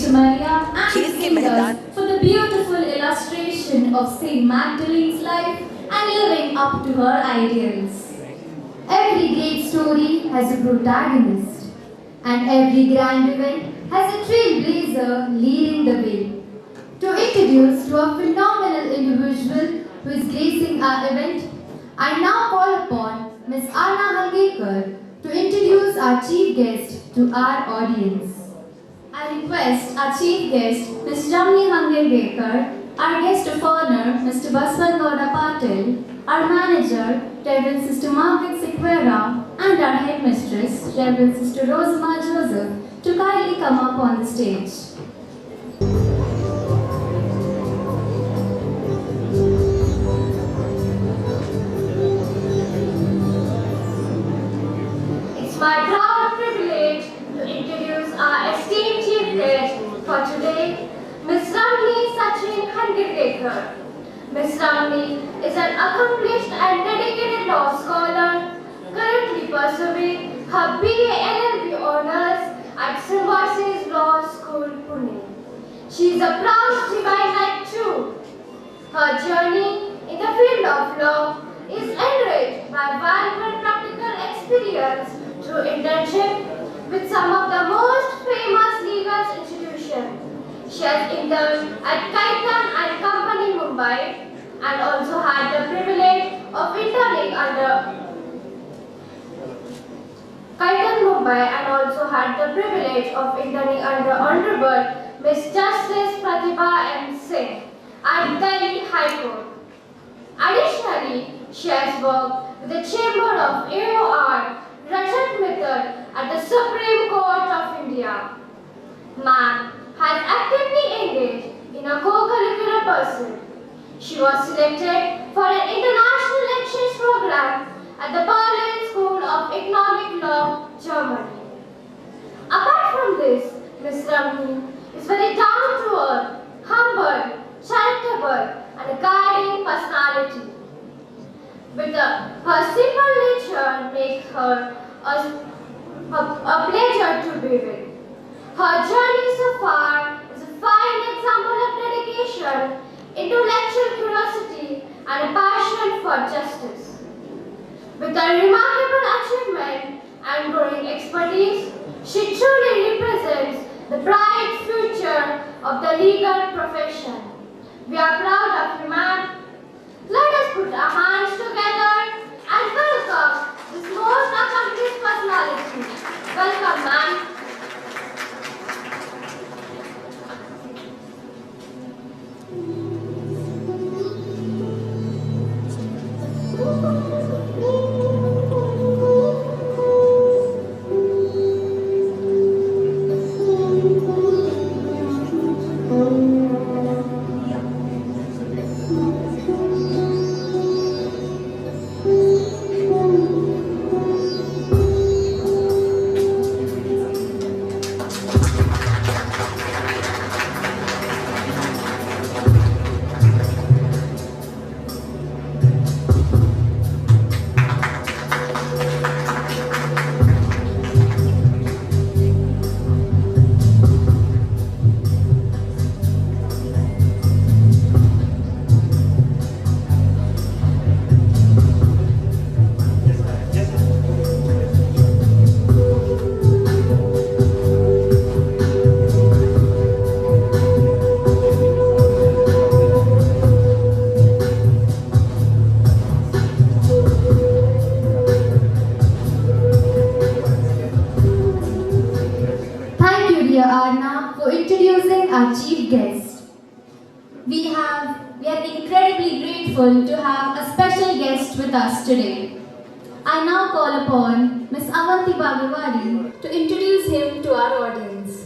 Sister Maria and singers for the beautiful illustration of Saint Magdalene's life and living up to her ideals. Every great story has a protagonist, and every grand event has a trailblazer leading the way. To introduce to a phenomenal individual who is gracing our event, I now call upon Ms. Anna Hangekar to introduce our chief guest to our audience. I request our chief guest, Ms. Ramni Hangekar, our guest of honor, Mr. Baswal Gowda Patil, our manager, Reverend Sister Margaret Sequeira, and our headmistress, Reverend Sister Rosamar Joseph, to kindly come up on the stage. It's my proud privilege to introduce our esteemed chief guest for today, Ms. Ramni Sachin Hangekar. Ms. Ramni is an accomplished and dedicated law scholar, currently pursuing her BA LLB honors at Symbiosis Law School, Pune. She is a proud Divinite too. Her journey in the field of law is enriched by valuable practical experience through internship with some of the most famous legal institutions. She has interned at Kaitan and Company, Mumbai, and also had the privilege of interning under Honorable Miss Justice Pratibha M. Singh at Delhi High Court. Additionally, she has worked with the Chamber of AOR Rajat Mittal at the Supreme Court of India. Ma'am has actively engaged in a co-curricular pursuit. She was selected for an international exchange program at the Berlin School of Economic Law, Germany. Apart from this, Ms. Ramni is very down-to-earth, humble, charitable, and a guiding personality. Her simple nature makes her a pleasure to be with. Her journey so far is a fine example of dedication, intellectual curiosity, and a passion for justice. With her remarkable achievement and growing expertise, she truly represents the bright future of the legal profession. We are proud of you, ma'am. Let us put our hands together and welcome this most accomplished personality. Welcome, ma'am. For introducing our chief guest. We are incredibly grateful to have a special guest with us today. I now call upon Ms. Avanti Bagawadi to introduce him to our audience.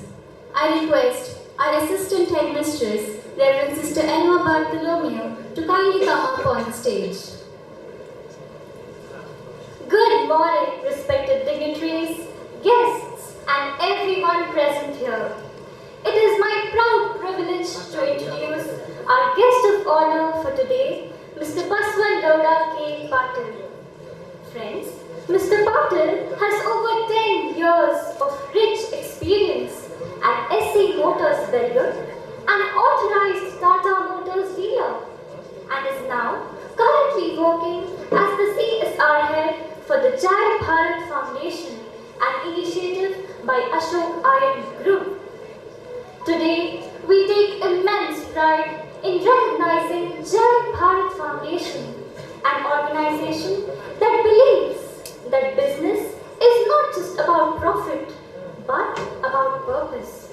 I request our assistant headmistress, Reverend Sister Elma Bartholomew, to kindly come up on the stage. Good morning, respected dignitaries, guests, and everyone present here. It is my proud privilege to introduce our guest of honor for today, Mr. Baswal Gowda K. Patil. Friends, Mr. Patil has over 10 years of rich experience at SC Motors by Ashok Iron Group. Today, we take immense pride in recognizing Jai Bharat Foundation, an organization that believes that business is not just about profit, but about purpose.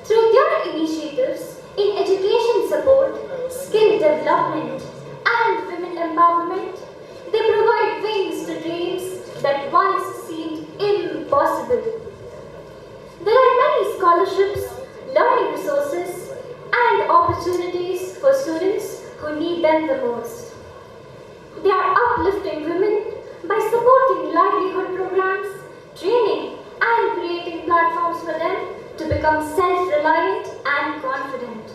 Through their initiatives in education support, skill development, and women empowerment, they provide wings to dreams that once seemed impossible. There are many scholarships, learning resources, and opportunities for students who need them the most. They are uplifting women by supporting livelihood programs, training, and creating platforms for them to become self-reliant and confident.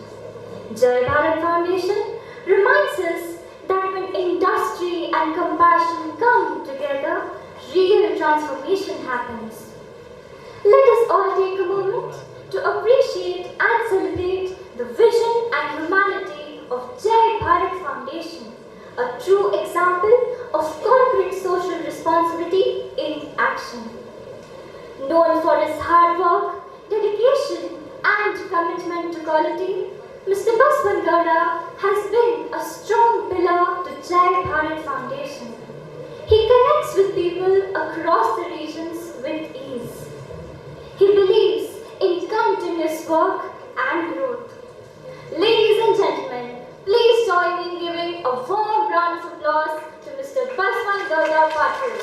Jai Bharat Foundation reminds us that when industry and compassion come together, real transformation happens. Let us all take a moment to appreciate and celebrate the vision and humanity of Jai Bharat Foundation, a true example of corporate social responsibility in action. Known for his hard work, dedication, and commitment to quality, Mr. Baswan Gowda has been a strong pillar to Jai Bharat Foundation. He connects with people across the regions with ease. He believes in continuous work and growth. Ladies and gentlemen, please join me in giving a warm round of applause to Mr. Baswan Gowda Patil.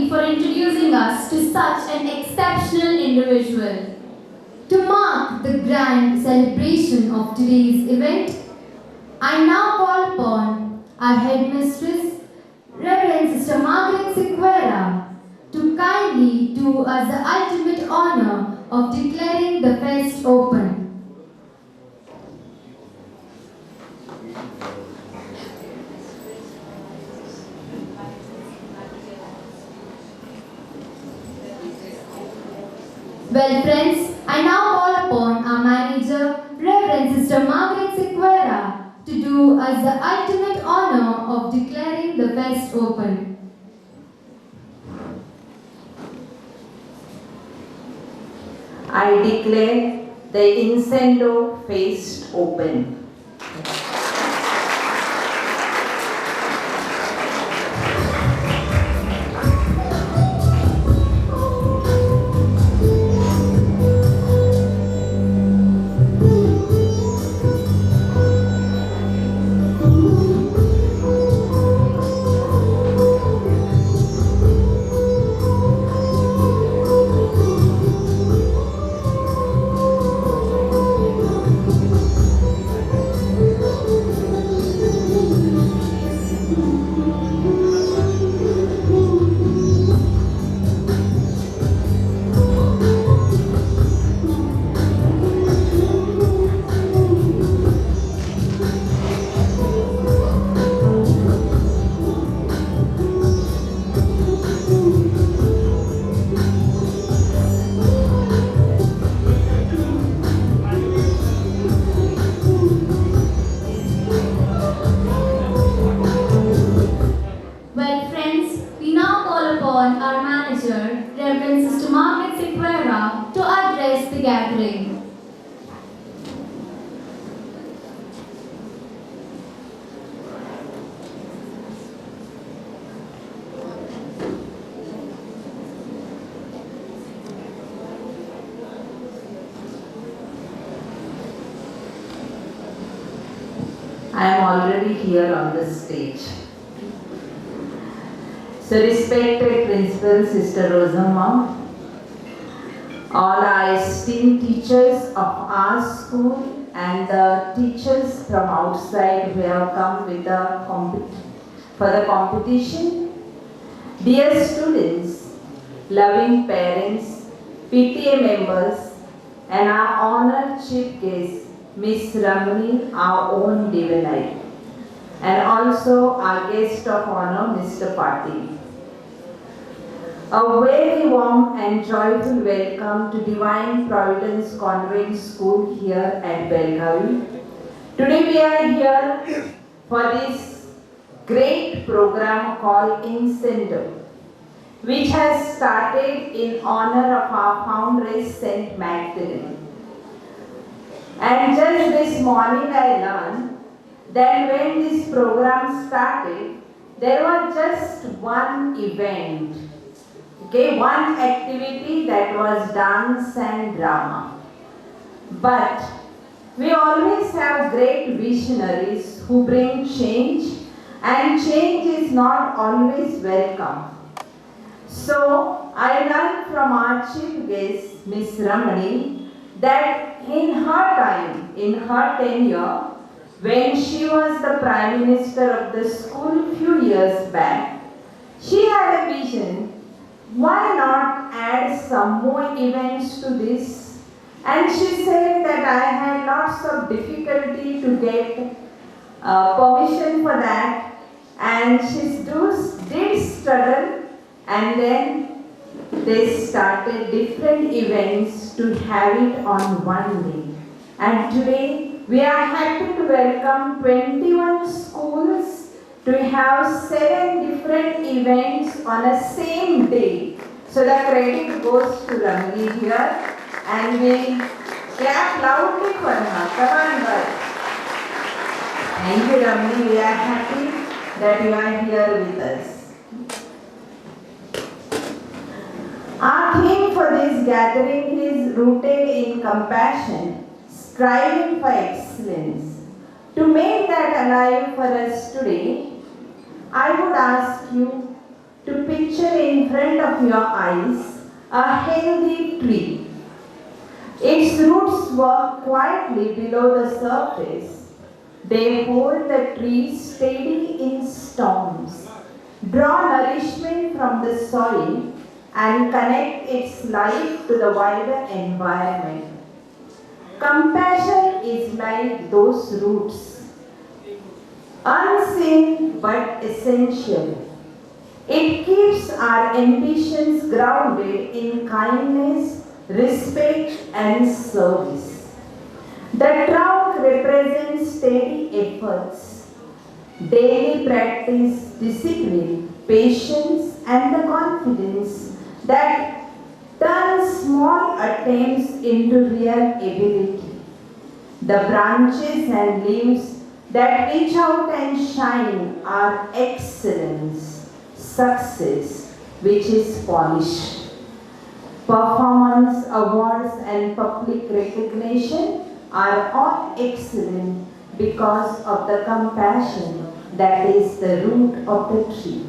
For introducing us to such an exceptional individual. To mark the grand celebration of today's event, I now call upon our headmistress, Reverend Sister Margaret Sequeira, to kindly do us the ultimate honor of declaring the fest open. Well friends, I now call upon our manager, Reverend Sister Margaret Sequeira, to do us the ultimate honor of declaring the fest open. I declare the Incendo Fest open. I am already here on the stage. So respected Principal Sister Rosamma, all our esteemed teachers of our school and the teachers from outside who have come with for the competition, dear students, loving parents, PTA members, and our honored chief guest, Miss Ramani, our own divinite, and also our guest of honor, Mr. Patil. A very warm and joyful welcome to Divine Providence Convent School here at Belgaum. Today we are here for this great program called Incendo, which has started in honor of our foundress Saint Magdalene. And just this morning I learned that when this program started, there was just one event. Okay, one activity, that was dance and drama. But we always have great visionaries who bring change, and change is not always welcome. So I learned from our chief guest, Miss Ramani, that in her time, in her tenure, when she was the Prime Minister of the school few years back, she had a vision. Why not add some more events to this? And she said that I had lots of difficulty to get permission for that, and she did struggle, and then they started different events to have it on one day. And today we are happy to welcome 21 schools to have 7 different events on a same day. So the credit goes to Ramani here, and we clap loudly for her. Come on, girl. Thank you, Ramani. We are happy that you are here with us. Our theme for this gathering is rooted in compassion, striving for excellence. To make that alive for us today, I would ask you to picture in front of your eyes a healthy tree. Its roots work quietly below the surface. They hold the tree steady in storms, draw nourishment from the soil, and connect its life to the wider environment. Compassion is like those roots, unseen but essential. It keeps our ambitions grounded in kindness, respect, and service. The trunk represents steady efforts, daily practice, discipline, patience, and the confidence that turns small attempts into real ability. The branches and leaves that reach out and shine are excellence, success, which is polish. Performance, awards, and public recognition are all excellent because of the compassion that is the root of the tree.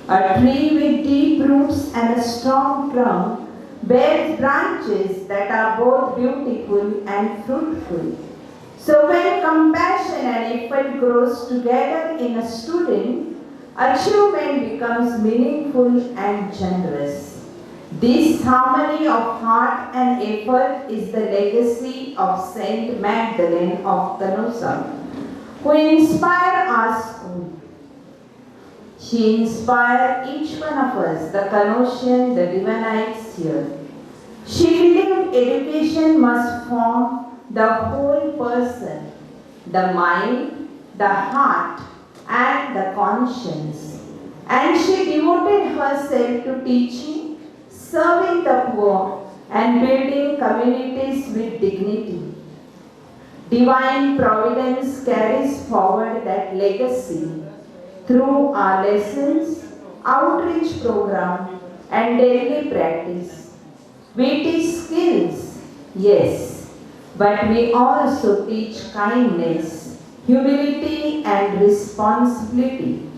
A tree with deep roots and a strong trunk bears branches that are both beautiful and fruitful. So when compassion and effort grows together in a student, achievement becomes meaningful and generous. This harmony of heart and effort is the legacy of Saint Magdalene of Canossa, who inspired our school. She inspired each one of us, the Canossian, the Divinites here. She believed education must form the whole person, the mind, the heart, and the conscience. And she devoted herself to teaching, serving the poor, and building communities with dignity. Divine Providence carries forward that legacy through our lessons, outreach program, and daily practice. We teach skills, yes, but we also teach kindness, humility, and responsibility.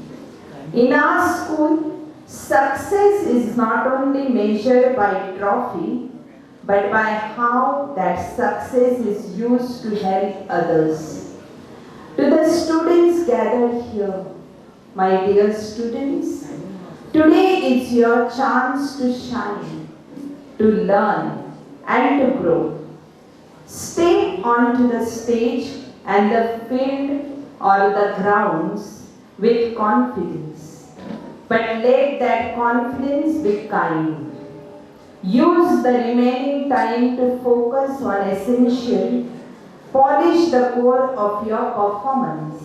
In our school, success is not only measured by trophy, but by how that success is used to help others. To the students gathered here, my dear students, today is your chance to shine, to learn, and to grow. Step onto the stage and the field or the grounds with confidence, but let that confidence be kind. Use the remaining time to focus on essential, polish the core of your performance.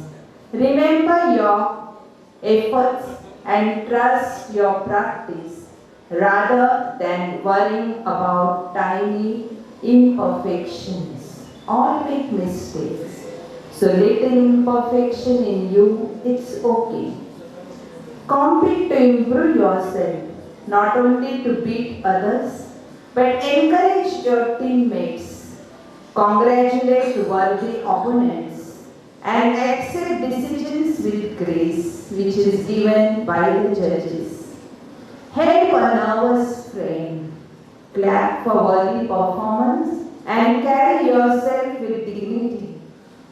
Remember your efforts and trust your practice rather than worrying about tiny imperfections. All make mistakes. So little imperfection in you, it's okay. Compete to improve yourself, not only to beat others, but encourage your teammates. Congratulate worthy opponents and accept decisions with grace, which is given by the judges. Help a nervous friend. Clap for worthy performance and carry yourself with dignity,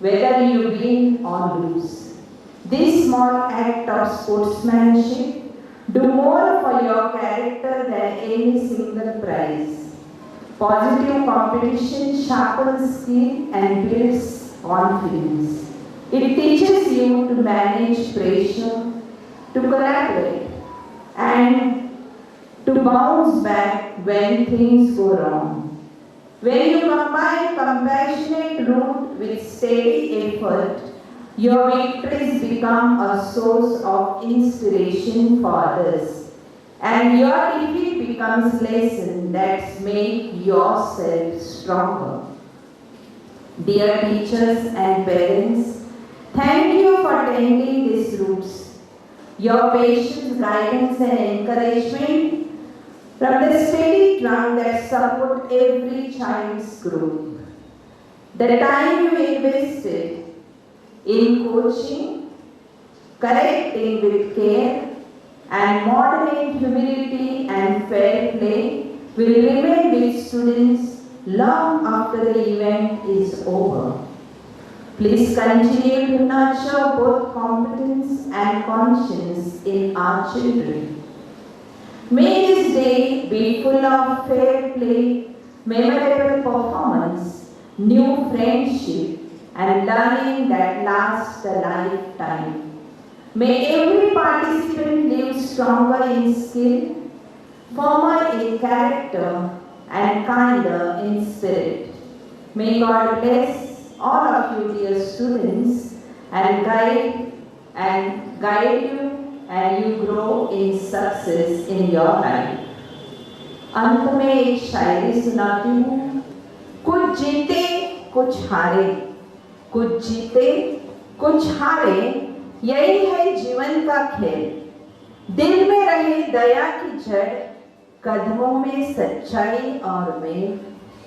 whether you win or lose. This small act of sportsmanship do more for your character than any single prize. Positive competition sharpens skill and builds confidence. It teaches you to manage pressure, to collaborate, and to bounce back when things go wrong. When you combine compassionate root with steady effort, your victories become a source of inspiration for others, and your defeat becomes lesson that make yourself stronger. Dear teachers and parents, thank you for tending these roots. Your patience, guidance, and encouragement from the steady ground that support every child's growth. The time you invested in coaching, correcting with care, and modeling humility and fair play will remain with students long after the event is over. Please continue to nurture both competence and conscience in our children. May this day be full of fair play, memorable performance, new friendship, and learning that lasts a lifetime. May every participant live stronger in skill, firmer in character, and kinder in spirit. May God bless all of you, dear students, and guide you and you grow in success in your life. अंत में एक शायरी सुनाती हूँ। कुछ जीते कुछ हारे, कुछ जीते कुछ हारे, यही है जीवन का खेल। दिल में रहे दया की जड़, कदमों में सच्चाई और मैं,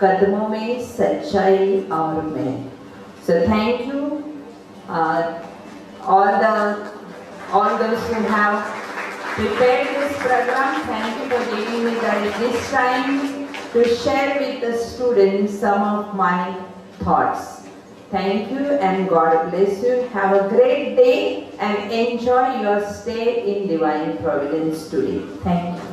कदमों में सच्चाई और मैं। So thank you, all those who have prepared this program. Thank you for giving me this time to share with the students some of my thoughts. Thank you and God bless you. Have a great day and enjoy your stay in Divine Providence today. Thank you.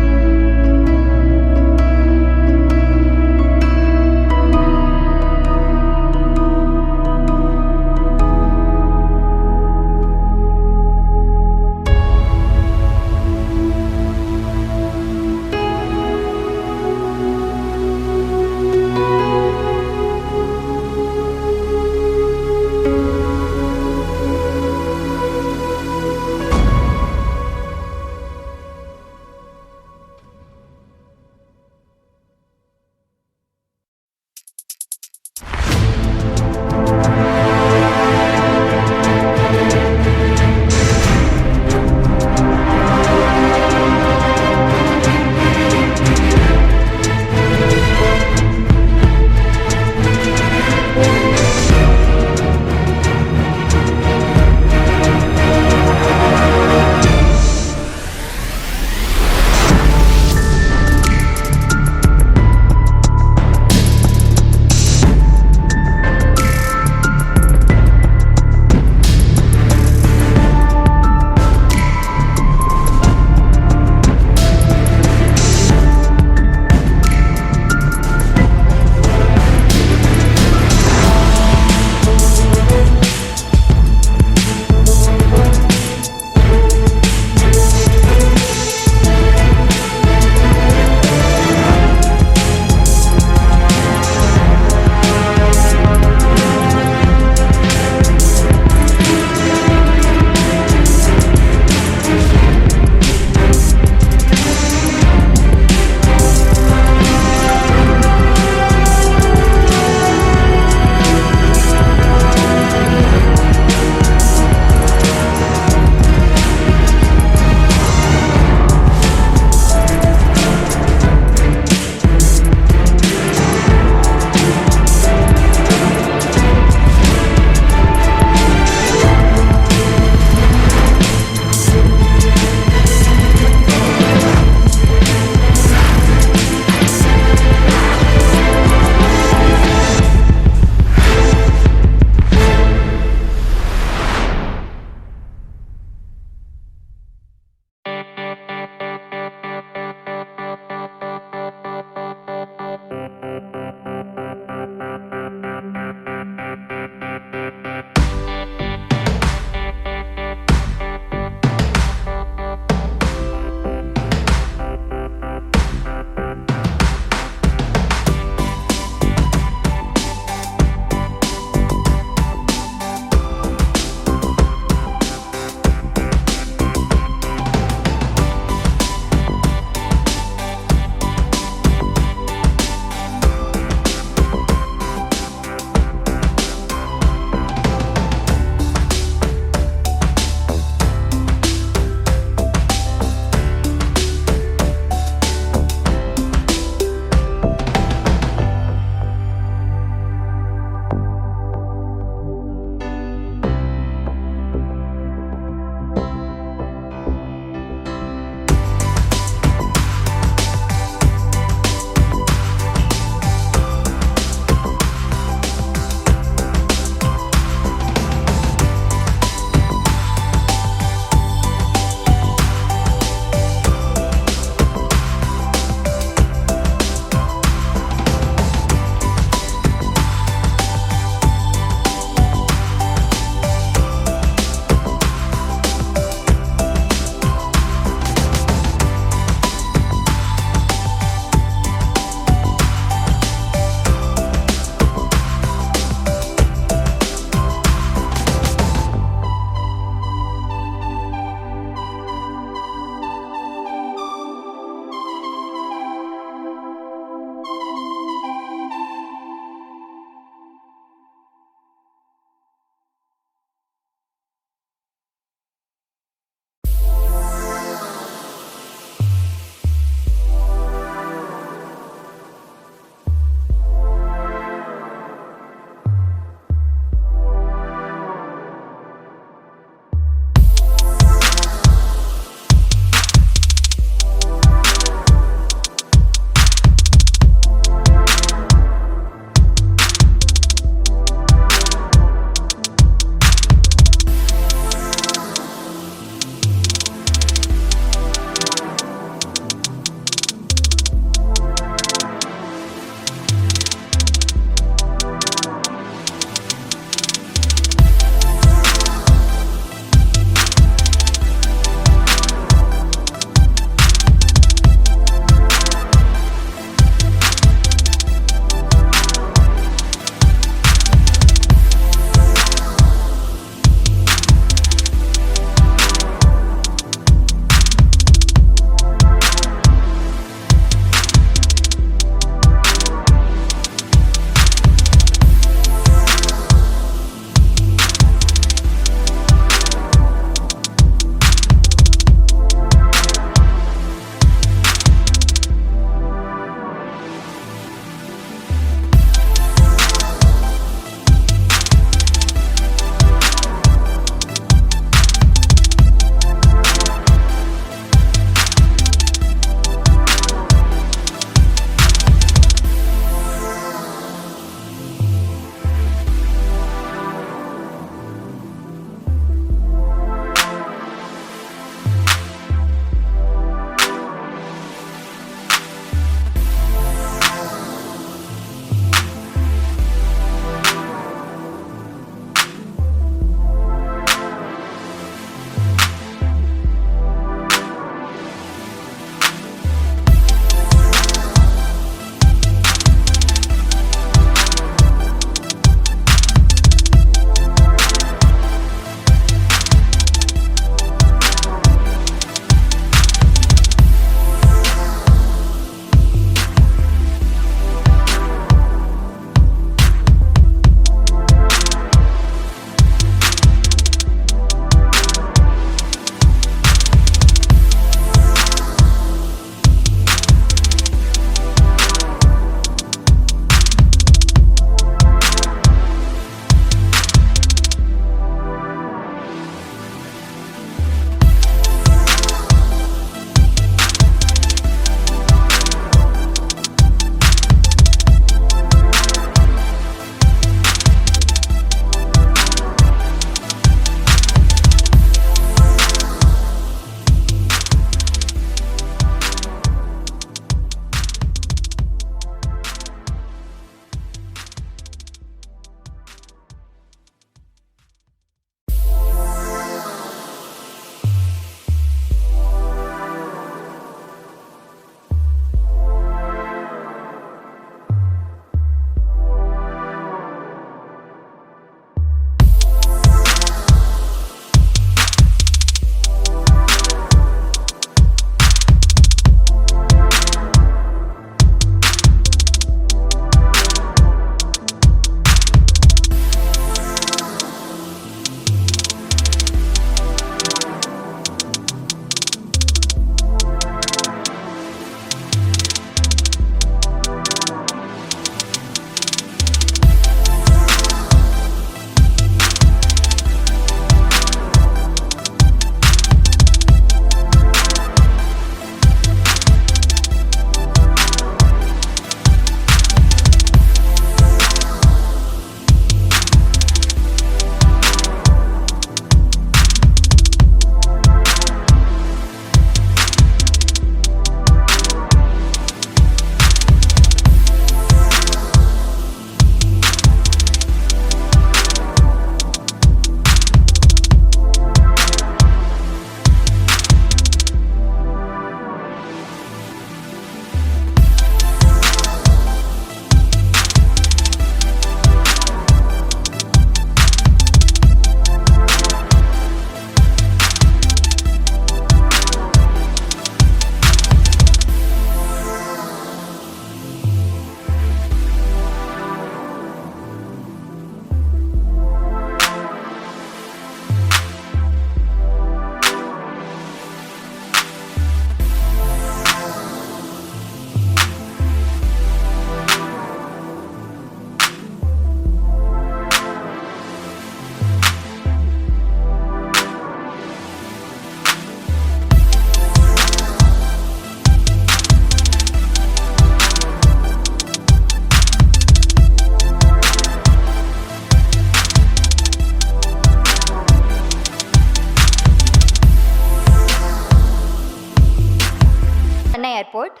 Chennai airport.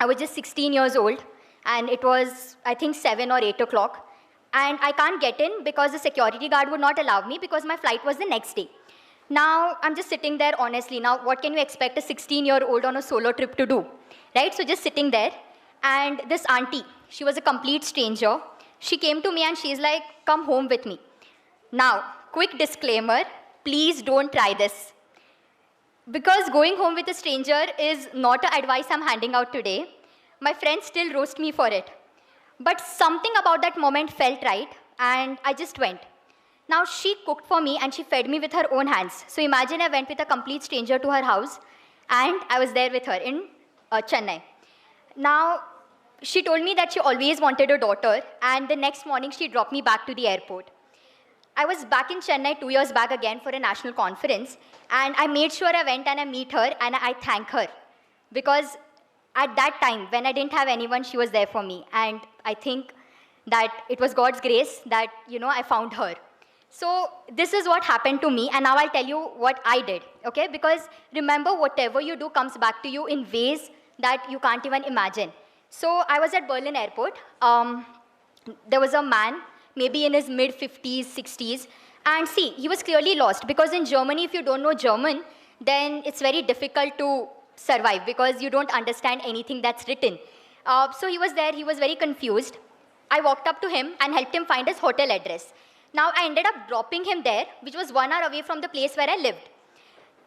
I was just 16 years old, and it was, I think, 7 or 8 o'clock. And I can't get in because the security guard would not allow me because my flight was the next day. Now, I'm just sitting there honestly. Now, what can you expect a 16-year-old on a solo trip to do? Right? So just sitting there, and this auntie, she was a complete stranger. She came to me and she's like, come home with me. Now, quick disclaimer, please don't try this. Because going home with a stranger is not an advice I'm handing out today. My friends still roast me for it. But something about that moment felt right, and I just went. Now, she cooked for me and she fed me with her own hands. So imagine I went with a complete stranger to her house, and I was there with her in Chennai. Now, she told me that she always wanted a daughter, and the next morning she dropped me back to the airport. I was back in Chennai 2 years back again for a national conference, and I made sure I went and I meet her and I thank her. Because at that time, when I didn't have anyone, she was there for me. And I think that it was God's grace that, I found her. So this is what happened to me, and now I'll tell you what I did, okay? Because remember, whatever you do comes back to you in ways that you can't even imagine. So I was at Berlin airport. There was a man, maybe in his mid-50s, 60s, and see, he was clearly lost, because in Germany, if you don't know German, then it's very difficult to survive, because you don't understand anything that's written. So he was there, he was very confused. I walked up to him and helped him find his hotel address. Now, I ended up dropping him there, which was 1 hour away from the place where I lived.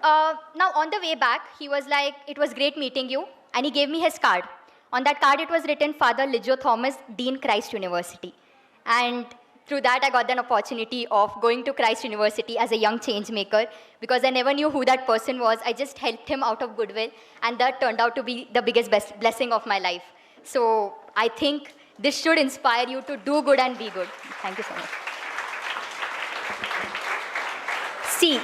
Now, on the way back, he was like, it was great meeting you, and he gave me his card. On that card, it was written, Father Ligio Thomas, Dean Christ University. And through that, I got an opportunity of going to Christ University as a young change maker, because I never knew who that person was. I just helped him out of goodwill, and that turned out to be the biggest blessing of my life. So I think this should inspire you to do good and be good. Thank you so much. See,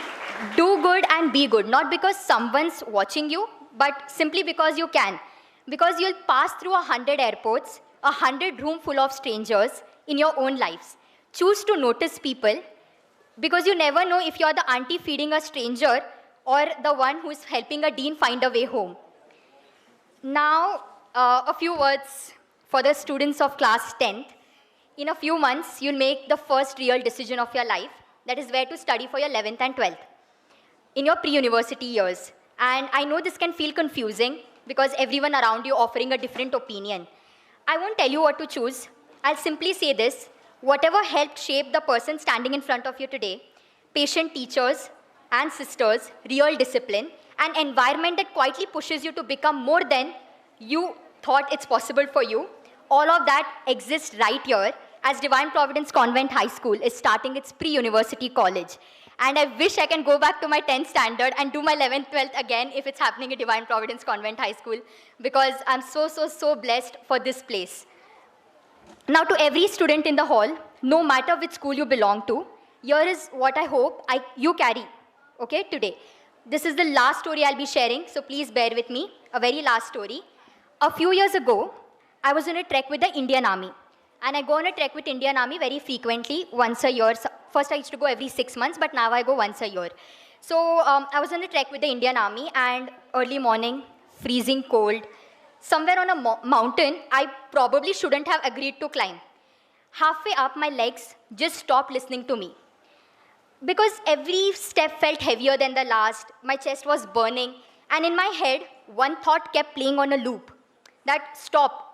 do good and be good, not because someone's watching you, but simply because you can. Because you'll pass through 100 airports, 100 rooms full of strangers in your own lives. Choose to notice people, because you never know if you're the auntie feeding a stranger or the one who's helping a dean find a way home. Now, a few words for the students of class 10th. In a few months, you'll make the first real decision of your life, that is where to study for your 11th and 12th, in your pre-university years. And I know this can feel confusing, because everyone around you offering a different opinion. I won't tell you what to choose. I'll simply say this: whatever helped shape the person standing in front of you today, patient teachers and sisters, real discipline, an environment that quietly pushes you to become more than you thought it's possible for you, all of that exists right here as Divine Providence Convent High School is starting its pre-university college. And I wish I can go back to my 10th standard and do my 11th, 12th again if it's happening at Divine Providence Convent High School, because I'm so blessed for this place. Now, to every student in the hall, no matter which school you belong to, here is what I hope you carry, okay, today. This is the last story I'll be sharing, so please bear with me, a very last story. A few years ago, I was on a trek with the Indian Army. And I go on a trek with Indian Army very frequently, once a year. First, I used to go every 6 months, but now I go once a year. So I was on a trek with the Indian Army, and early morning, freezing cold, somewhere on a mountain I probably shouldn't have agreed to climb. Halfway up, my legs just stopped listening to me. Because every step felt heavier than the last, my chest was burning, and in my head, one thought kept playing on a loop. That, stop.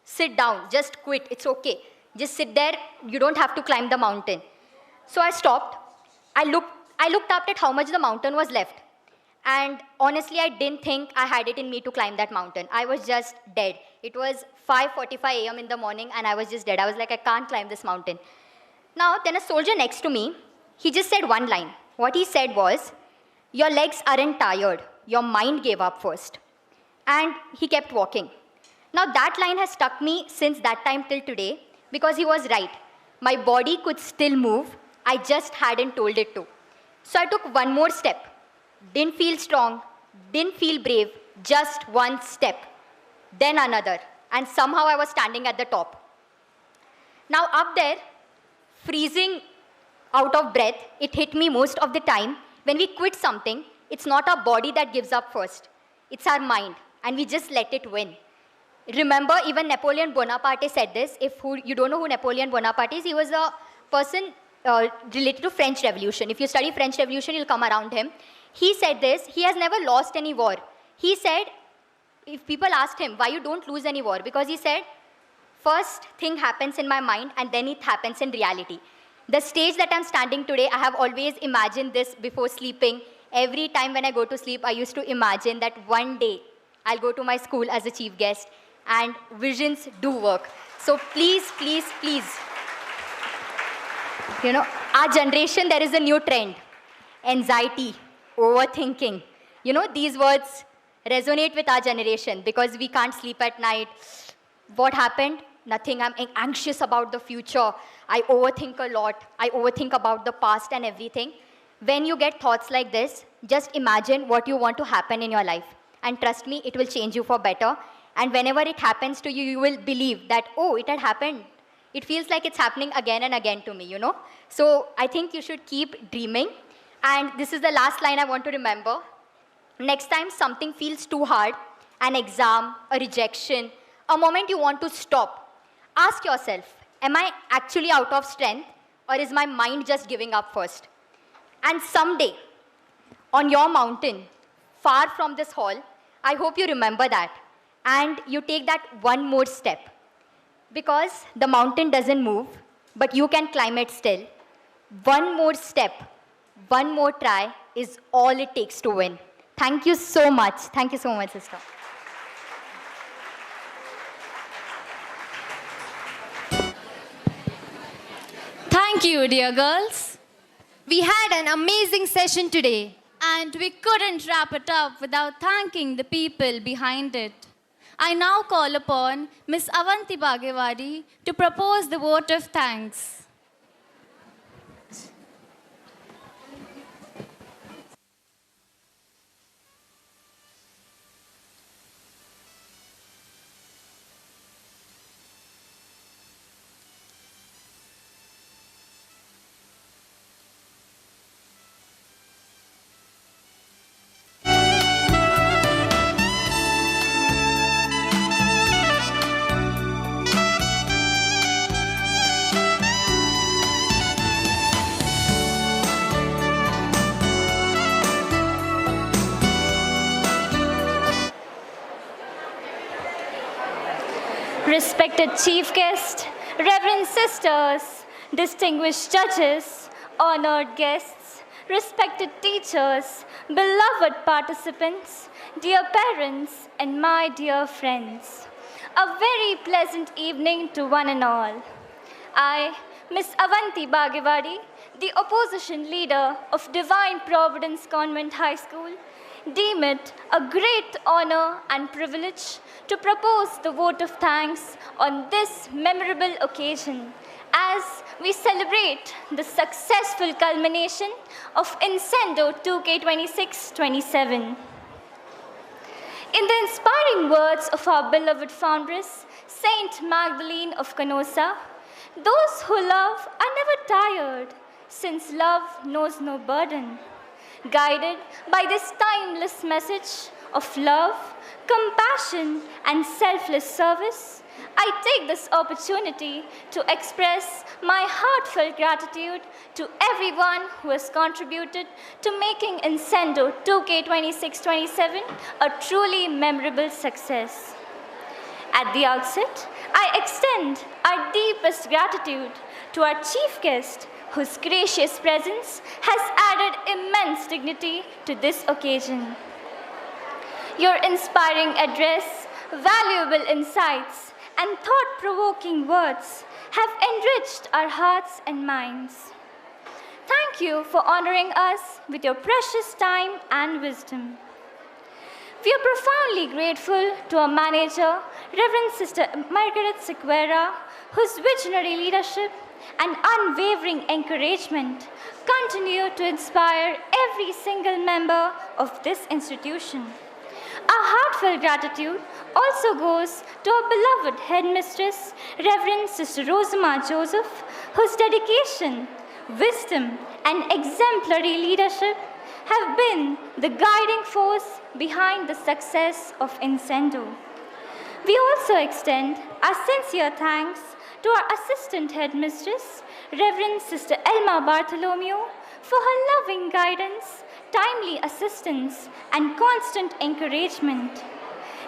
Sit down, just quit, it's okay. Just sit there, you don't have to climb the mountain. So I stopped. I looked up at how much the mountain was left. And honestly, I didn't think I had it in me to climb that mountain. I was just dead. It was 5:45 a.m. in the morning, and I was just dead. I was like, I can't climb this mountain. Now, then a soldier next to me, he just said one line. What he said was, your legs aren't tired, your mind gave up first. And he kept walking. Now, that line has stuck me since that time till today, because he was right. My body could still move, I just hadn't told it to. So I took one more step. Didn't feel strong, didn't feel brave, just one step. Then another, and somehow I was standing at the top. Now up there, freezing out of breath, it hit me most of the time. When we quit something, it's not our body that gives up first. It's our mind. and we just let it win. Remember, even Napoleon Bonaparte said this. If you don't know who Napoleon Bonaparte is, he was a person related to French Revolution. If you study French Revolution, you'll come around him. He said this, he has never lost any war. He said, if people asked him, why you don't lose any war? Because he said, first thing happens in my mind and then it happens in reality. The stage that I'm standing today, I have always imagined this before sleeping. Every time when I go to sleep, I used to imagine that one day I'll go to my school as a chief guest, and visions do work. So please, please, please, our generation, there is a new trend. Anxiety, overthinking. These words resonate with our generation because we can't sleep at night. What happened? Nothing. I'm anxious about the future. I overthink a lot. I overthink about the past and everything. When you get thoughts like this, just imagine what you want to happen in your life. And trust me, it will change you for better. And whenever it happens to you, you will believe that, oh, it had happened. It feels like it's happening again and again to me, So I think you should keep dreaming. And this is the last line I want to remember. Next time something feels too hard, an exam, a rejection, a moment you want to stop, ask yourself, am I actually out of strength, or is my mind just giving up first? And someday, on your mountain, far from this hall, I hope you remember that. And you take that one more step. Because the mountain doesn't move, but you can climb it still. One more step, one more try is all it takes to win. Thank you so much. Thank you so much, sister. Thank you, dear girls. We had an amazing session today, and we couldn't wrap it up without thanking the people behind it. I now call upon Ms. Avanti Bagewadi to propose the vote of thanks. Respected chief guest, reverend sisters, distinguished judges, honored guests, respected teachers, beloved participants, dear parents, and my dear friends. A very pleasant evening to one and all. I, Miss Avanti Bagewadi, the opposition leader of Divine Providence Convent High School, deem it a great honor and privilege to propose the vote of thanks on this memorable occasion as we celebrate the successful culmination of Incendo 2K26-27. In the inspiring words of our beloved foundress, Saint Magdalene of Canossa, those who love are never tired, since love knows no burden. Guided by this timeless message of love, compassion, and selfless service, I take this opportunity to express my heartfelt gratitude to everyone who has contributed to making Incendo 2K26-27 a truly memorable success. At the outset, I extend our deepest gratitude to our chief guest, whose gracious presence has added immense dignity to this occasion. Your inspiring address, valuable insights, and thought-provoking words have enriched our hearts and minds. Thank you for honoring us with your precious time and wisdom. We are profoundly grateful to our manager, Reverend Sister Margaret Sequeira, whose visionary leadership and unwavering encouragement continue to inspire every single member of this institution. Our heartfelt gratitude also goes to our beloved headmistress, Reverend Sister Rosamah Joseph, whose dedication, wisdom, and exemplary leadership have been the guiding force behind the success of Incendo. We also extend our sincere thanks to our assistant headmistress, Reverend Sister Elma Bartholomew, for her loving guidance, timely assistance, and constant encouragement.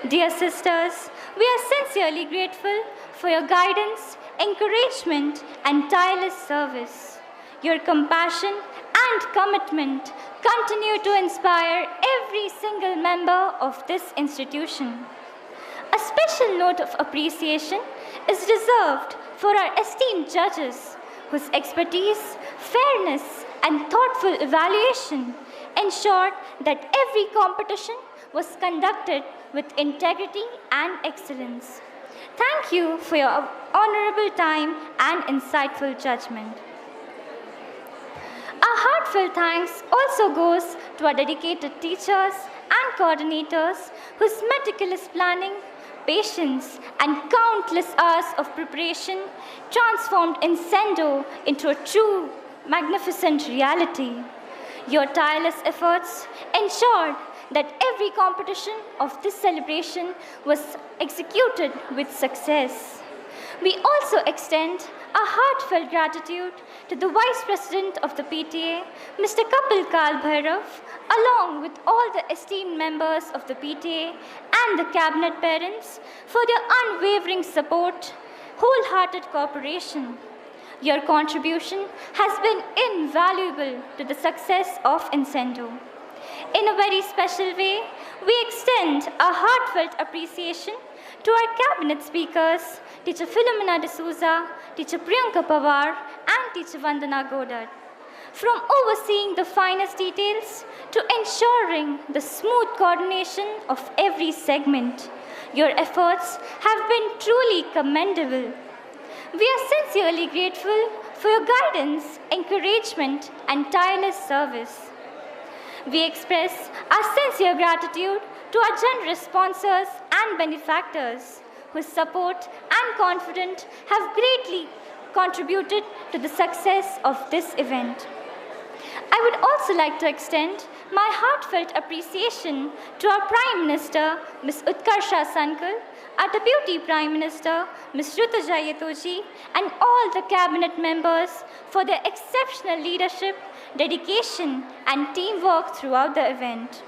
Dear sisters, we are sincerely grateful for your guidance, encouragement, and tireless service. Your compassion and commitment continue to inspire every single member of this institution. A special note of appreciation is reserved for our esteemed judges, whose expertise, fairness, and thoughtful evaluation ensured that every competition was conducted with integrity and excellence. Thank you for your honorable time and insightful judgment. Our heartfelt thanks also goes to our dedicated teachers and coordinators whose meticulous planning, patience, and countless hours of preparation transformed Incendo into a true, magnificent reality. Your tireless efforts ensured that every competition of this celebration was executed with success. We also extend our heartfelt gratitude to the Vice President of the PTA, Mr. Kapil Kal Bhairav, along with all the esteemed members of the PTA and the cabinet parents for their unwavering support, wholehearted cooperation. Your contribution has been invaluable to the success of Incendo. In a very special way, we extend our heartfelt appreciation to our cabinet speakers, Teacher Philomena D'Souza, Teacher Priyanka Pawar, and Teacher Vandana Godard. From overseeing the finest details to ensuring the smooth coordination of every segment, your efforts have been truly commendable. We are sincerely grateful for your guidance, encouragement, and tireless service. We express our sincere gratitude to our generous sponsors and benefactors whose support and confidence have greatly contributed to the success of this event. I would also like to extend my heartfelt appreciation to our Prime Minister, Ms. Utkarsha Sankal, our Deputy Prime Minister, Ms. Rutuja Yetoji, and all the cabinet members for their exceptional leadership, dedication, and teamwork throughout the event.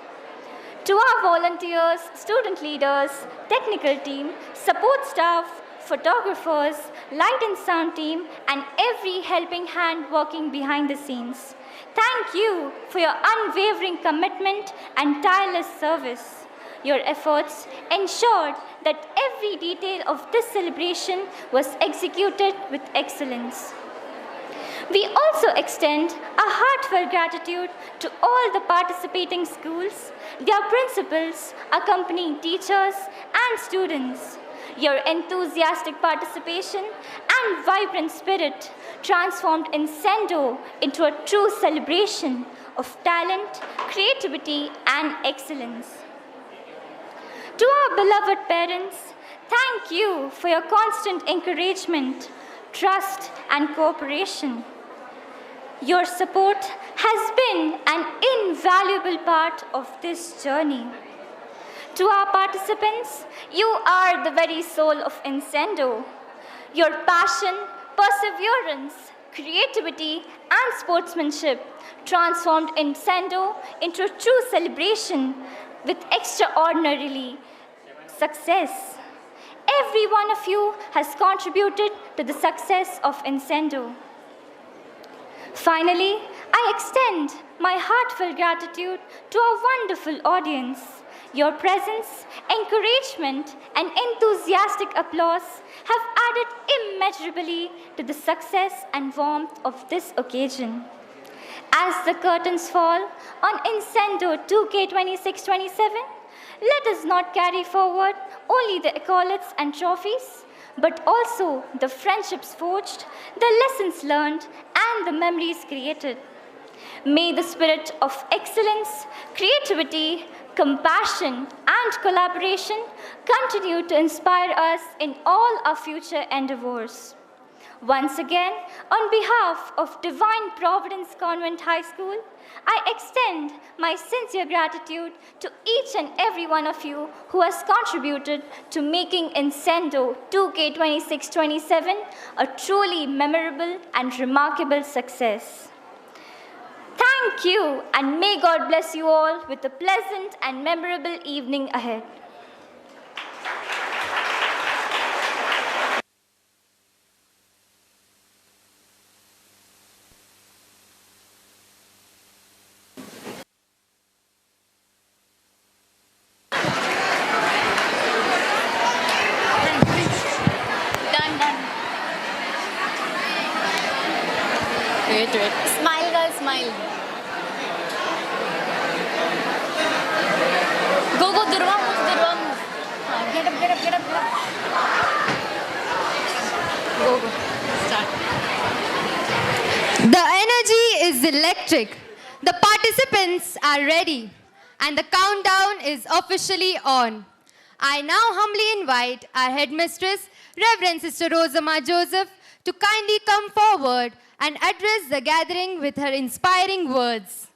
To our volunteers, student leaders, technical team, support staff, photographers, light and sound team, and every helping hand working behind the scenes, thank you for your unwavering commitment and tireless service. Your efforts ensured that every detail of this celebration was executed with excellence. We also extend a heartfelt gratitude to all the participating schools, their principals, accompanying teachers, and students. Your enthusiastic participation and vibrant spirit transformed Incendo into a true celebration of talent, creativity, and excellence. To our beloved parents, thank you for your constant encouragement, trust, and cooperation. Your support has been an invaluable part of this journey. To our participants, you are the very soul of Incendo. Your passion, perseverance, creativity, and sportsmanship transformed Incendo into a true celebration with extraordinarily success. Every one of you has contributed to the success of Incendo. Finally, I extend my heartfelt gratitude to our wonderful audience. Your presence, encouragement, and enthusiastic applause have added immeasurably to the success and warmth of this occasion. As the curtains fall on Incendo 2K26-27, let us not carry forward only the accolades and trophies, but also the friendships forged, the lessons learned, and the memories created. May the spirit of excellence, creativity, compassion, and collaboration continue to inspire us in all our future endeavors. Once again, on behalf of Divine Providence Convent High School, I extend my sincere gratitude to each and every one of you who has contributed to making Incendo 2K26-27 a truly memorable and remarkable success. Thank you, and may God bless you all with a pleasant and memorable evening ahead. Wait. Smile, girl, smile. Go, Durva move. Get up. Go. Start. The energy is electric. The participants are ready. And the countdown is officially on. I now humbly invite our headmistress, Reverend Sister Rosama Joseph, to kindly come forward and address the gathering with her inspiring words.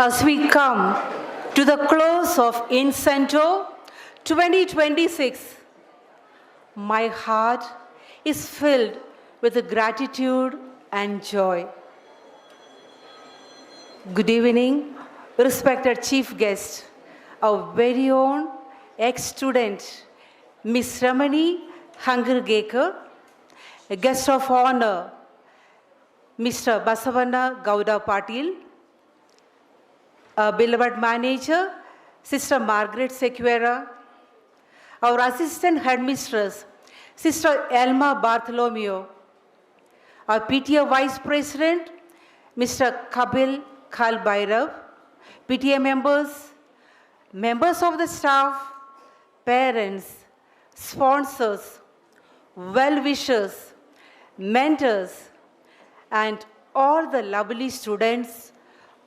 As we come to the close of Incento 2026, my heart is filled with gratitude and joy. Good evening, respected chief guest, our very own ex-student, Miss Ramani Hangargekar, a guest of honor, Mr. Basavanna Gowda Patil, our beloved manager, Sister Margaret Sequeira, our assistant headmistress, Sister Elma Bartholomew, our PTA Vice President, Mr. Kabil Khalbairav, PTA members of the staff, parents, sponsors, well-wishers, mentors, and all the lovely students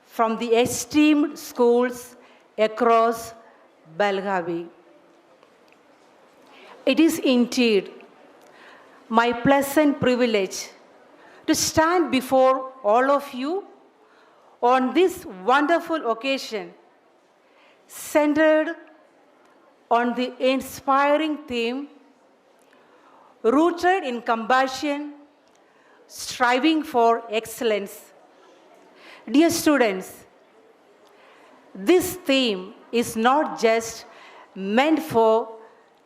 from the esteemed schools across Belgaum. It is indeed my pleasant privilege to stand before all of you on this wonderful occasion, centered on the inspiring theme, rooted in compassion, striving for excellence. Dear students, this theme is not just meant for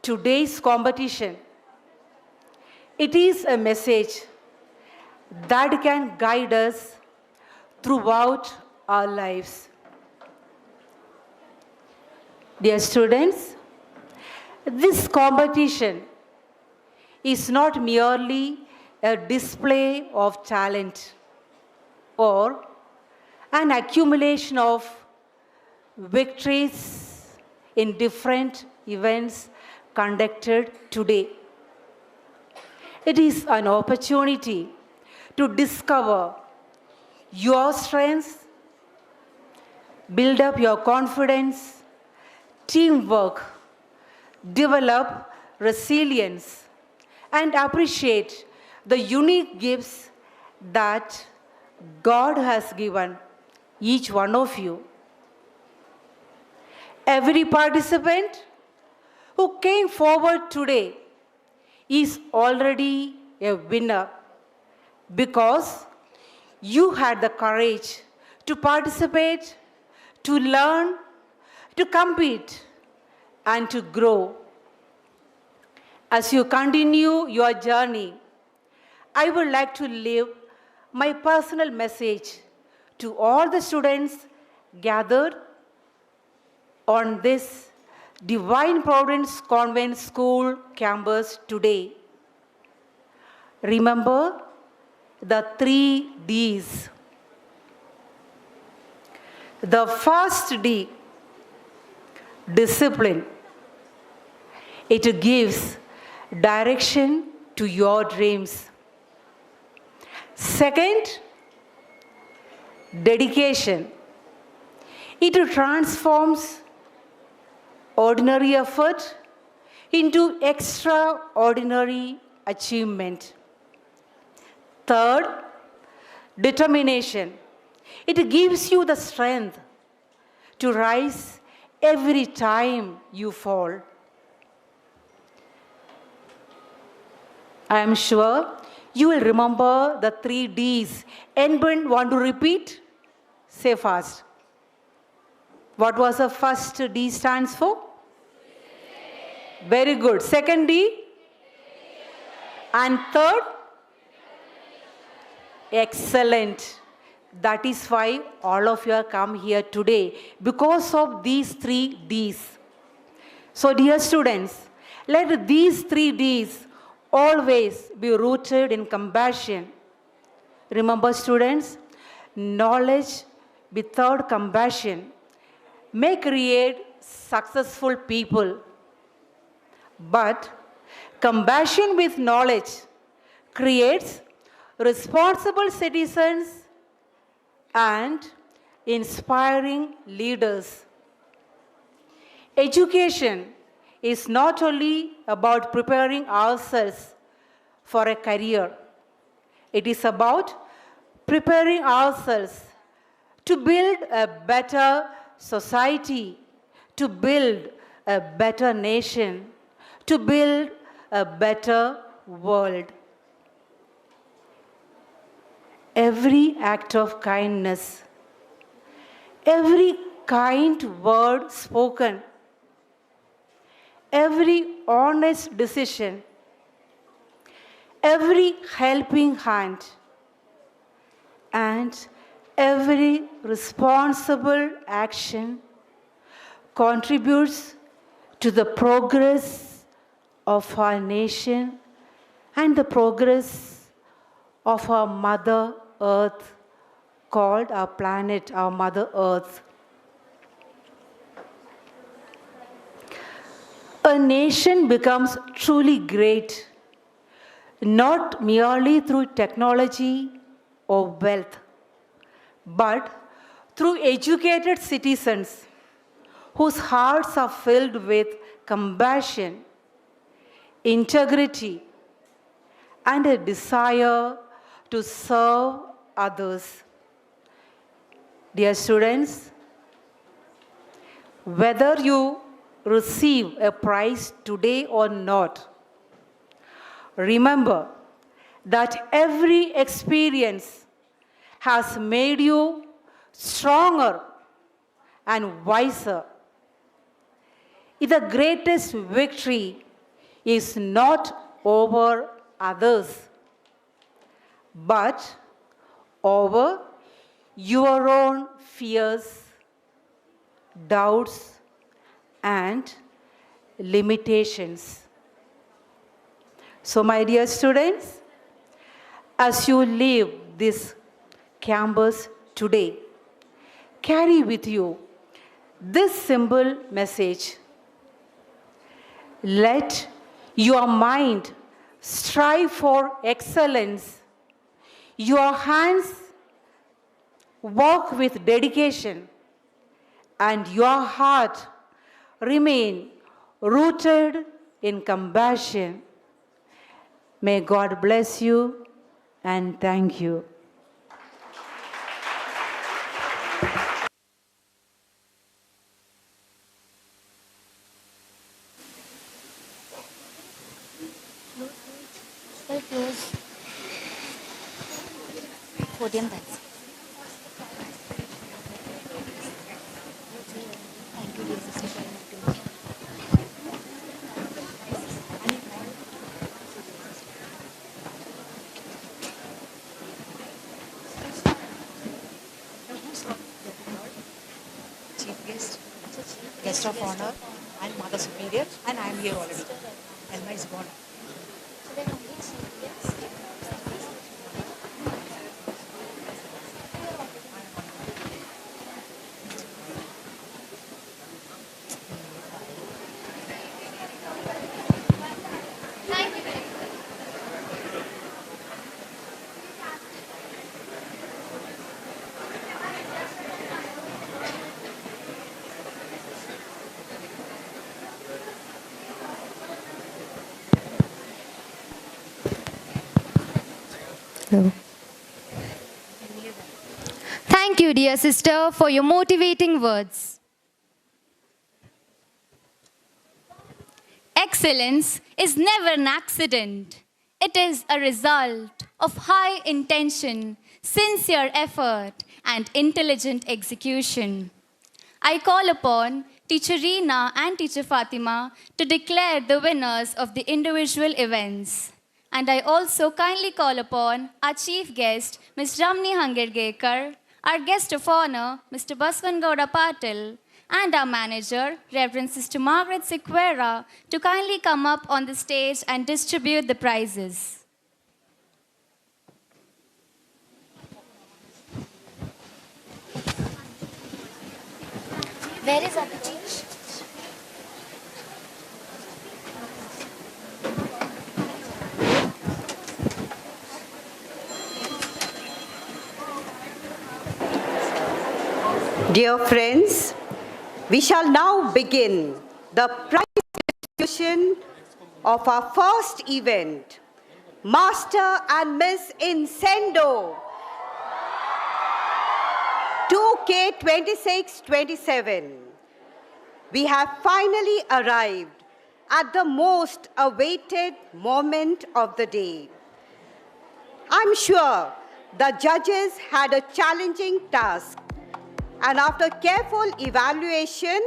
today's competition. It is a message that can guide us throughout our lives. Dear students, this competition is not merely a display of talent or an accumulation of victories in different events conducted today. It is an opportunity to discover your strengths, build up your confidence, teamwork, develop resilience, and appreciate the unique gifts that God has given each one of you. Every participant who came forward today is already a winner because you had the courage to participate, to learn, to compete, and to grow. As you continue your journey, I would like to leave my personal message to all the students gathered on this Divine Providence Convent School campus today. Remember the 3 Ds. The first D, discipline. It gives direction to your dreams. Second, dedication. It transforms ordinary effort into extraordinary achievement. Third, determination. It gives you the strength to rise every time you fall. I am sure you will remember the 3 Ds. Anyone want to repeat? Say fast. What was the first D stands for? Very good. Second D? And third? Excellent. That is why all of you have come here today, because of these 3 Ds. So dear students, let these 3 Ds always be rooted in compassion. Remember students, knowledge without compassion may create successful people. But compassion with knowledge creates responsible citizens and inspiring leaders. Education is not only about preparing ourselves for a career, it is about preparing ourselves to build a better society, to build a better nation, to build a better world. Every act of kindness, every kind word spoken, every honest decision, every helping hand, and every responsible action contributes to the progress of our nation and the progress of our Mother Earth, called our planet, our Mother Earth. A nation becomes truly great not merely through technology or wealth, but through educated citizens whose hearts are filled with compassion, integrity, and a desire to serve others. Dear students, whether you receive a prize today or not, remember that every experience has made you stronger and wiser. The greatest victory is not over others, but over your own fears, doubts, and limitations. So, my dear students, as you leave this campus today, carry with you this simple message. Let your mind strive for excellence, your hands work with dedication, and your heart remain rooted in compassion. May God bless you and thank you. Podium, that's Chief guest, guest of honor, and Mother Superior, and I am here already. Elma is gone. Thank you, dear sister, for your motivating words. Excellence is never an accident. It is a result of high intention, sincere effort, and intelligent execution. I call upon Teacher Reena and Teacher Fatima to declare the winners of the individual events. And I also kindly call upon our chief guest, Ms. Ramni Hangergekar, our guest of honor, Mr. Baswangauda Patil, and our manager, Reverend Sister Margaret Sequeira, to kindly come up on the stage and distribute the prizes. where is Abhijit? Dear friends, we shall now begin the prize distribution of our first event, Master and Miss Incendo 2K26-27. We have finally arrived at the most awaited moment of the day. I'm sure the judges had a challenging task, and after careful evaluation,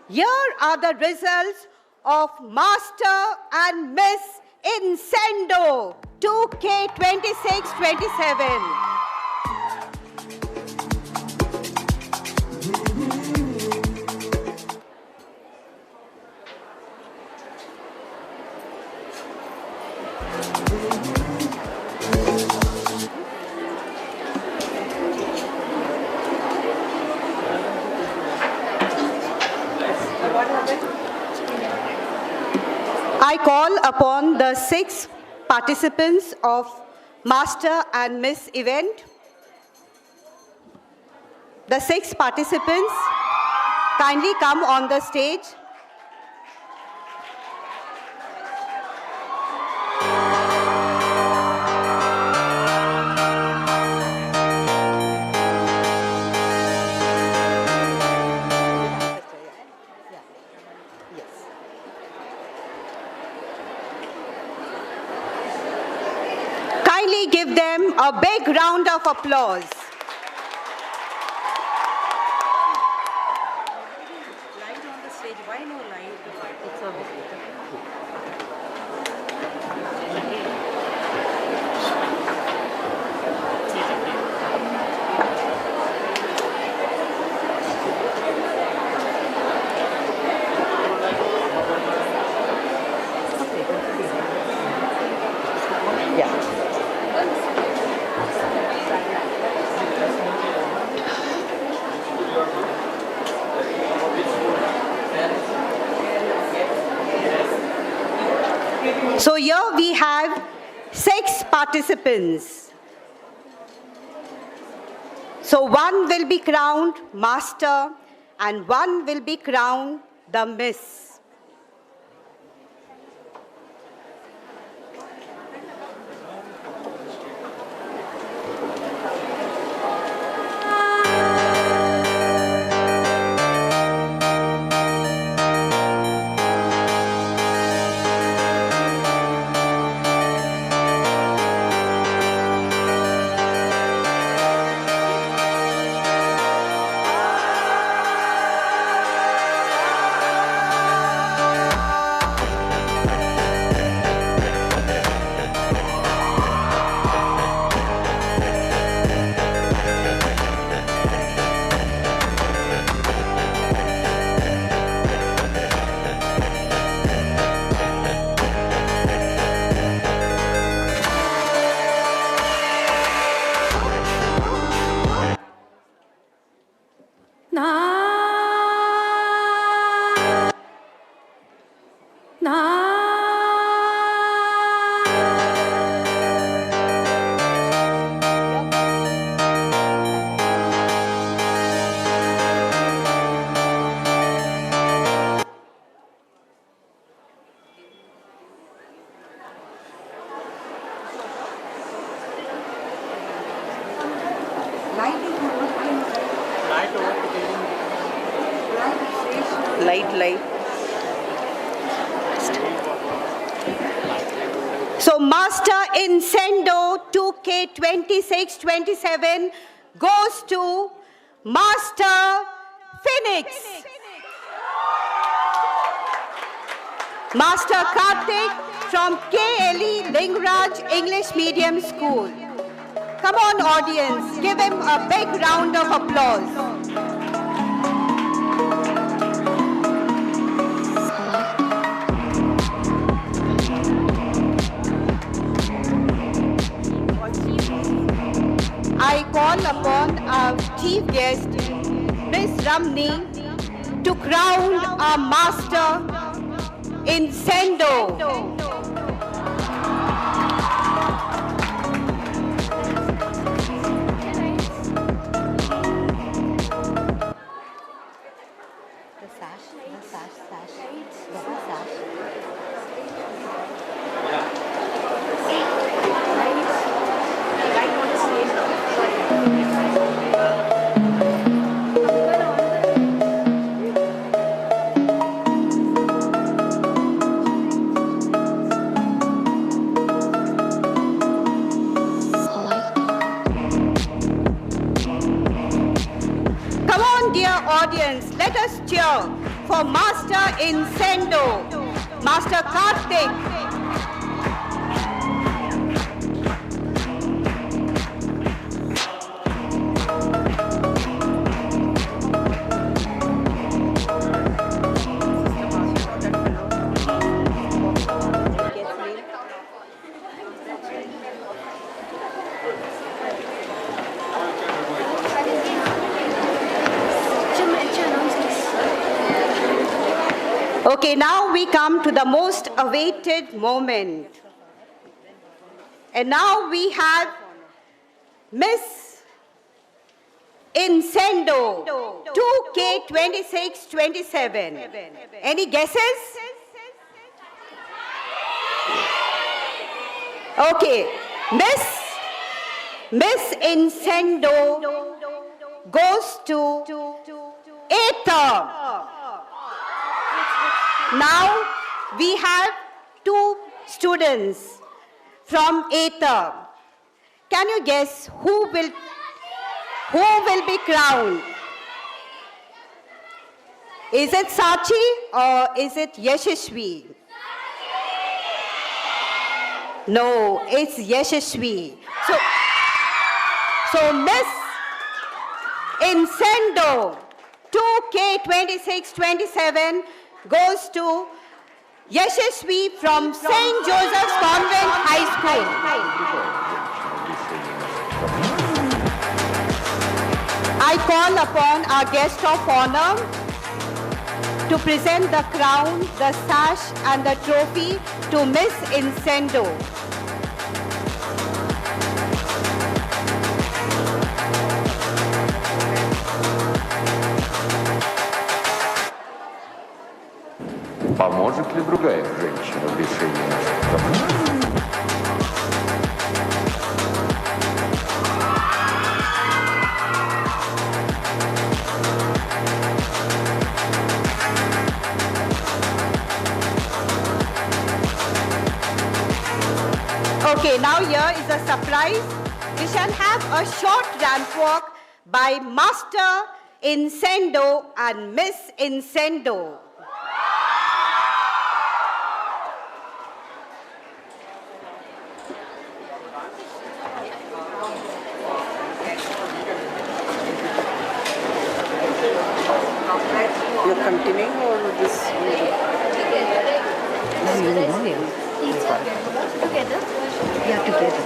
here are the results of Master and Miss Incendo 2K26-27. I call upon the 6 participants of Master and Miss event. The 6 participants kindly come on the stage. Kindly give them a big round of applause. Light on the stage. Why no light? It's on the stage. So here we have 6 participants. So one will be crowned master and one will be crowned the Miss. Light. So Master Incendo 2K2627 goes to Master Phoenix. Master Karthik from KLE Lingraj English Medium School. Come on audience, give him a big round of applause. I call upon our chief guest, Miss Ramni, to crown our master Incendo. Audience, let us cheer for Master Incendo, Master Karthik. Okay, now we come to the most awaited moment. And now we have Miss Incendo 2K2627. Any guesses? Okay, Miss Incendo goes to Ether. Now we have two students from Ether. Can you guess who will be crowned? Is it Sachi or is it Yashashvi? No, it's Yashashvi. So Miss Incendo 2K2627 goes to Yashashvi from St. Joseph's Convent High School. I call upon our guest of honor to present the crown, the sash and the trophy to Miss Incendo. Поможет ли другая женщина в решении наших проблем? Okay, now here is a surprise. We shall have a short ramp walk by Master Incendo and Miss Incendo. You're continuing or this? Together? Yeah, together.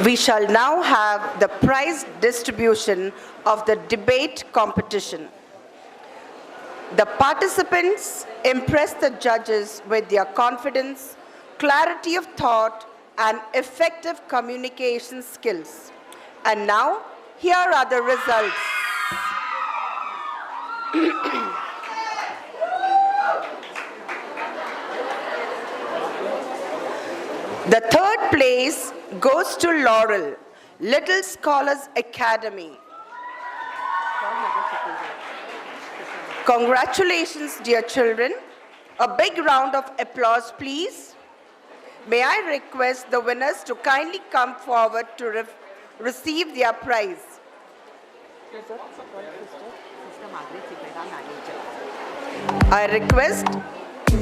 We shall now have the prize distribution of the debate competition. The participants impressed the judges with their confidence, clarity of thought, and effective communication skills. And now, here are the results. The third place goes to Laurel, Little Scholars Academy. Congratulations, dear children. A big round of applause, please. May I request the winners to kindly come forward to receive their prize. I request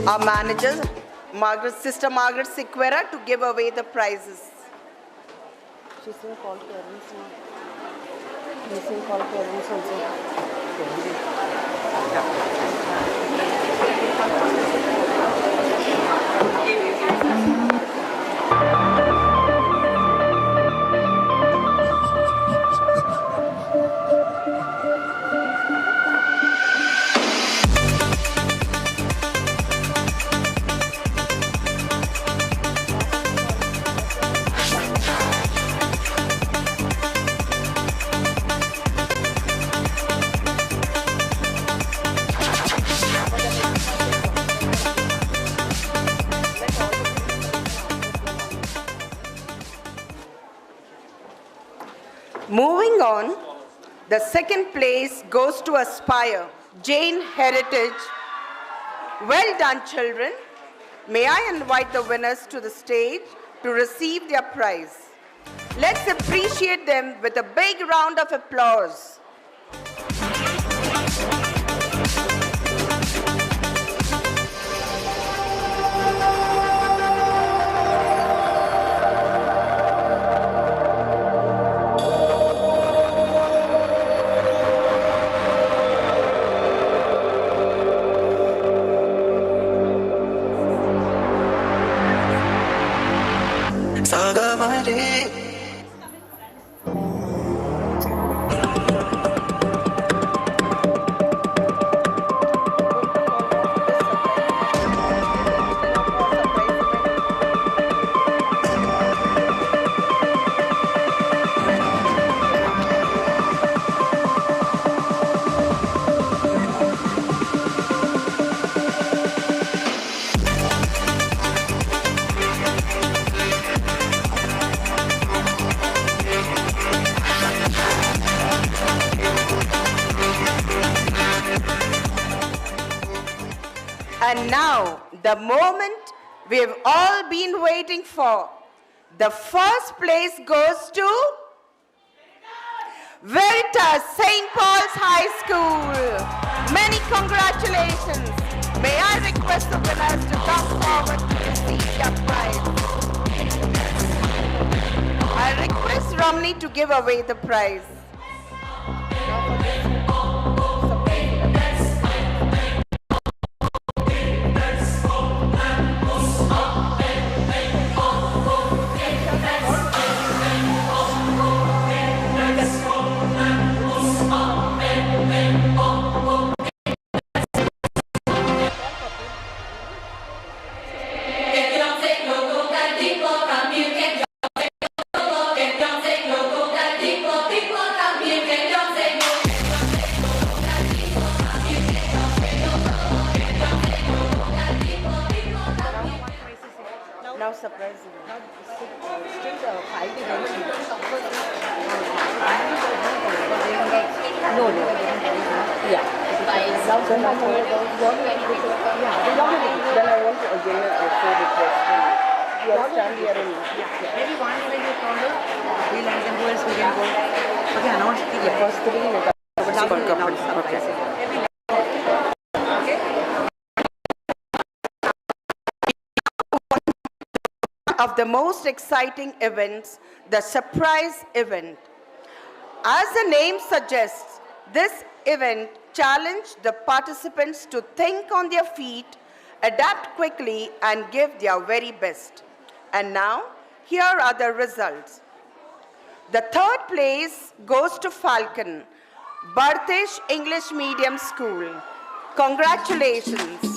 our manager, Sister Margaret Sequeira, to give away the prizes. She's been called parents now. Missing call parents Moving on, the second place goes to Aspire, Jain Heritage. Well done, children. May I invite the winners to the stage to receive their prize. Let's appreciate them with a big round of applause. And now, the moment we've all been waiting for. The first place goes to Veritas St. Paul's High School. Many congratulations. May I request the winners to come forward to receive their prize. I request Romney to give away the prize. Now surprising. Still 5 events. No. Yeah. Now then I want to again also request you all stand here and maybe one when you call it, we'll have them who else we can go. Okay, announce the first 3 minutes. Of the most exciting events, the surprise event. As the name suggests, this event challenged the participants to think on their feet, adapt quickly, and give their very best. And now, here are the results. The third place goes to Falcon, Bartish English Medium School. Congratulations.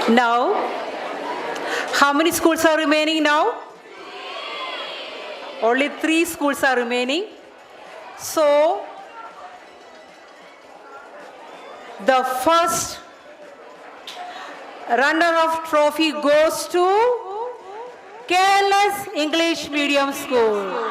Now, how many schools are remaining now? Only 3 schools are remaining. So, the first runner-up trophy goes to KLS English Medium School.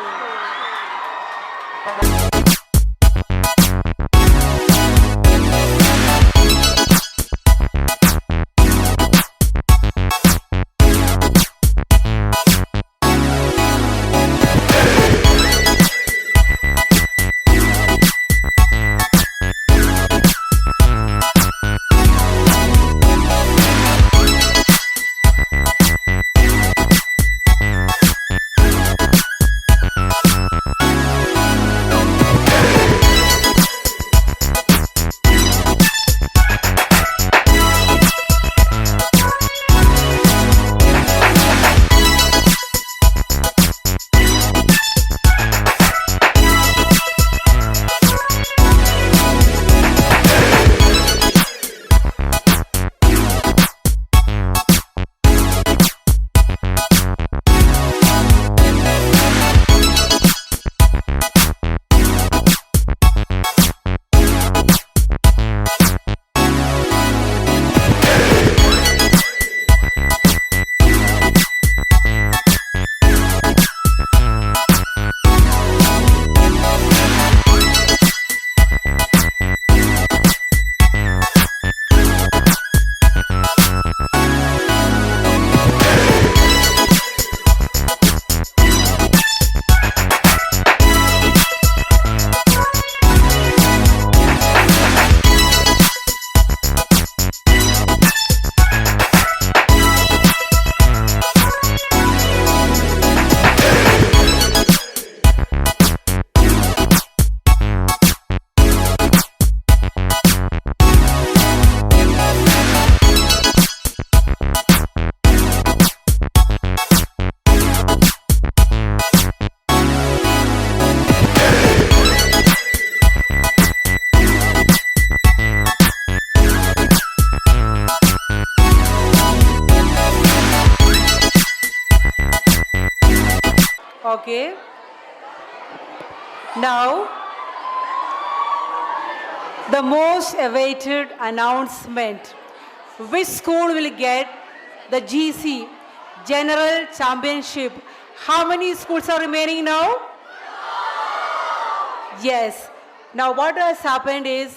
Okay. Now, the most awaited announcement. Which school will get the GC, General Championship? How many schools are remaining now? Yes. Now what has happened is,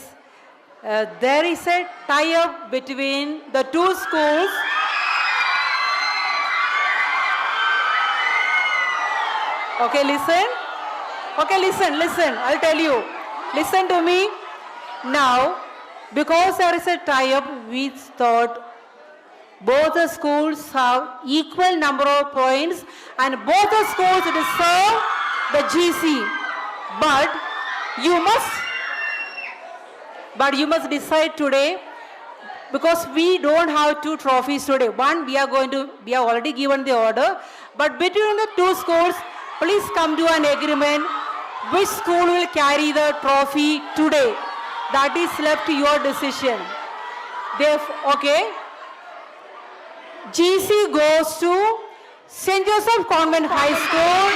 there is a tie-up between the 2 schools. Okay, listen. Okay, listen. I'll tell you. Listen to me. Now, because there is a tie-up, we thought both the schools have equal number of points and both the schools deserve the GC. But you must decide today, because we don't have 2 trophies today. One, we have already given the order. But between the 2 schools, please come to an agreement which school will carry the trophy today. That is left to your decision. Okay. GC goes to St. Joseph Convent High School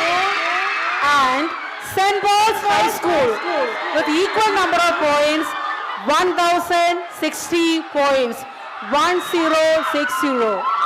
and St. Paul's High School with equal number of points, 1060 points, 1060.